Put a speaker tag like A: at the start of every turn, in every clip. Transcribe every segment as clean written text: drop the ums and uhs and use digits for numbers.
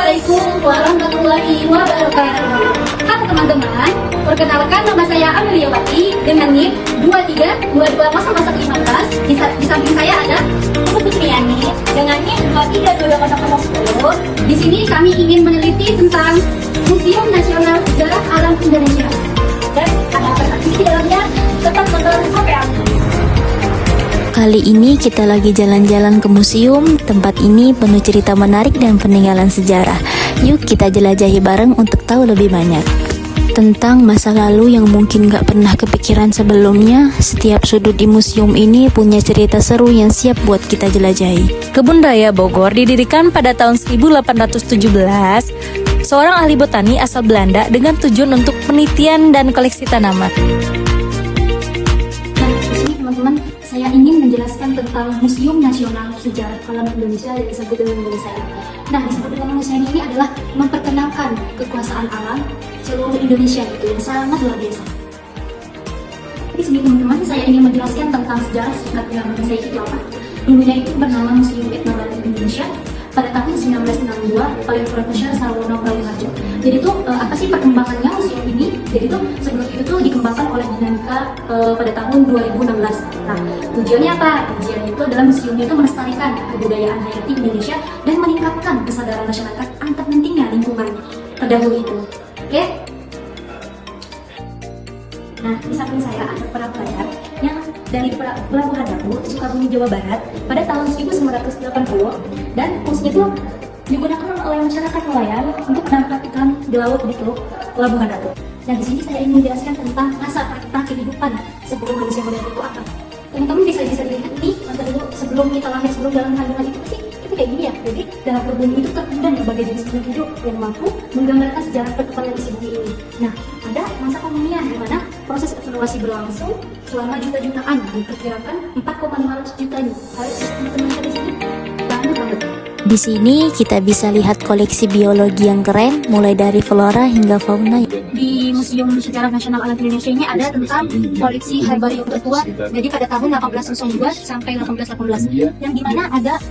A: Assalamualaikum warahmatullahi wabarakatuh. Halo teman-teman, perkenalkan nama saya Ameliawati dengan NIM 23220115. Di samping saya ada Putriani dengan NIM 232210. Di sini kami ingin meneliti tentang Museum Nasional Sejarah Alam Indonesia. Dan ada prestasi di dalamnya, tetap tonton sampai akhir.
B: Kali ini kita lagi jalan-jalan ke museum. Tempat ini penuh cerita menarik dan peninggalan sejarah. Yuk kita jelajahi bareng untuk tahu lebih banyak tentang masa lalu yang mungkin gak pernah kepikiran sebelumnya. Setiap sudut di museum ini punya cerita seru yang siap buat kita jelajahi.
C: Kebun Raya Bogor didirikan pada tahun 1817. Seorang ahli botani asal Belanda dengan tujuan untuk penelitian dan koleksi tanaman.
A: Nah, di sini teman-teman, saya ingin menjelaskan tentang Museum Nasional Sejarah Alam Indonesia yang disebut dengan Indonesia. Nah, disebut dengan Indonesia ini adalah memperkenalkan kekuasaan alam seluruh Indonesia itu yang sangat luar biasa. Di sini teman-teman, saya ingin menjelaskan tentang sejarah singkatnya Indonesia itu apa. Dulunya itu bernama Museum Etnologi Indonesia pada tahun 1962 oleh Profesor Sarwono Brawijaya. Jadi itu apa sih perkembangannya museum ini? Jadi itu sebelum itu dikembangkan oleh Dinamika pada tahun 2016. Nah, tujuannya apa? Tujuannya itu adalah museumnya itu melestarikan kebudayaan hayati Indonesia dan meningkatkan kesadaran masyarakat akan pentingnya lingkungan terdahulu itu. Oke? Nah, di samping saya ada para pelajar yang dari Pelabuhan Ratu, Sukabumi, Jawa Barat pada tahun 1980, dan khususnya itu digunakan oleh masyarakat nelayan untuk menangkap ikan di laut di Teluk Pelabuhan Ratu. Nah, di sini saya ingin menjelaskan tentang masa kehidupan sebelum manusia modern itu apa. Teman-teman bisa dilihat ini masa dulu sebelum kita lahir, sebelum dalam kandungan itu pasti kita kayak gini ya. Jadi dalam bumi itu terkundang berbagai jenis makhluk hidup yang mampu menggambarkan sejarah perkembangan isi bumi ini. Nah, ada masa komunian di mana proses evaluasi berlangsung selama juta-jutaan, diperkirakan 4,5 juta nih. Harus teman-teman di sini banget.
B: Di sini kita bisa lihat koleksi biologi yang keren, mulai dari flora hingga fauna.
A: Di Museum Sejarah Nasional Alam Indonesia ini ada tentang koleksi herbarium tertua. Jadi pada tahun 1802 sampai 1818, yang dimana ada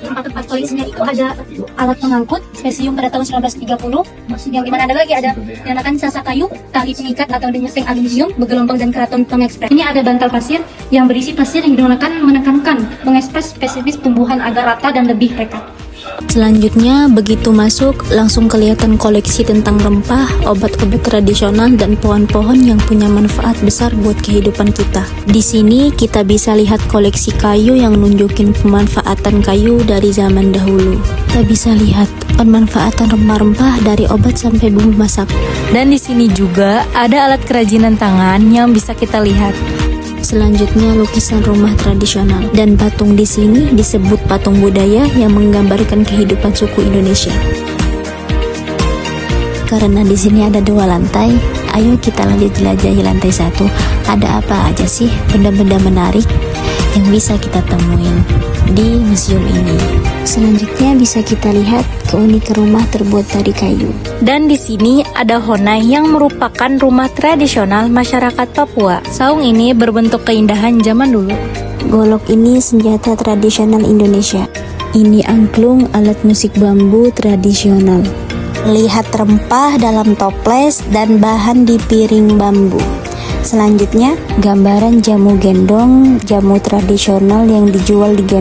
A: tempat-tempat koleksinya itu ada alat pengangkut spesium pada tahun 1930, yang dimana ada lagi ada yang akan sasa kayu, tali pengikat atau denyeseng aluminium, begelombang dan keraton pengekspres. Ini ada bantal pasir yang berisi pasir yang digunakan menekankan mengekspres spesifis tumbuhan agar rata dan lebih rekat.
B: Selanjutnya, begitu masuk, langsung kelihatan koleksi tentang rempah, obat-obat tradisional, dan pohon-pohon yang punya manfaat besar buat kehidupan kita. Di sini, kita bisa lihat koleksi kayu yang nunjukin pemanfaatan kayu dari zaman dahulu. Kita bisa lihat pemanfaatan rempah-rempah dari obat sampai bumbu masak.
C: Dan di sini juga ada alat kerajinan tangan yang bisa kita lihat.
B: Selanjutnya, lukisan rumah tradisional dan patung di sini disebut patung budaya yang menggambarkan kehidupan suku Indonesia. Karena di sini ada 2 lantai, ayo kita lanjut jelajahi lantai 1. Ada apa aja sih benda-benda menarik yang bisa kita temuin di museum ini? Selanjutnya bisa kita lihat keunikan rumah terbuat dari kayu.
C: Dan di sini ada honai yang merupakan rumah tradisional masyarakat Papua. Saung ini berbentuk keindahan zaman dulu.
B: Golok ini senjata tradisional Indonesia. Ini angklung, alat musik bambu tradisional. Lihat rempah dalam toples dan bahan di piring bambu. Selanjutnya, gambaran jamu gendong, jamu tradisional yang dijual di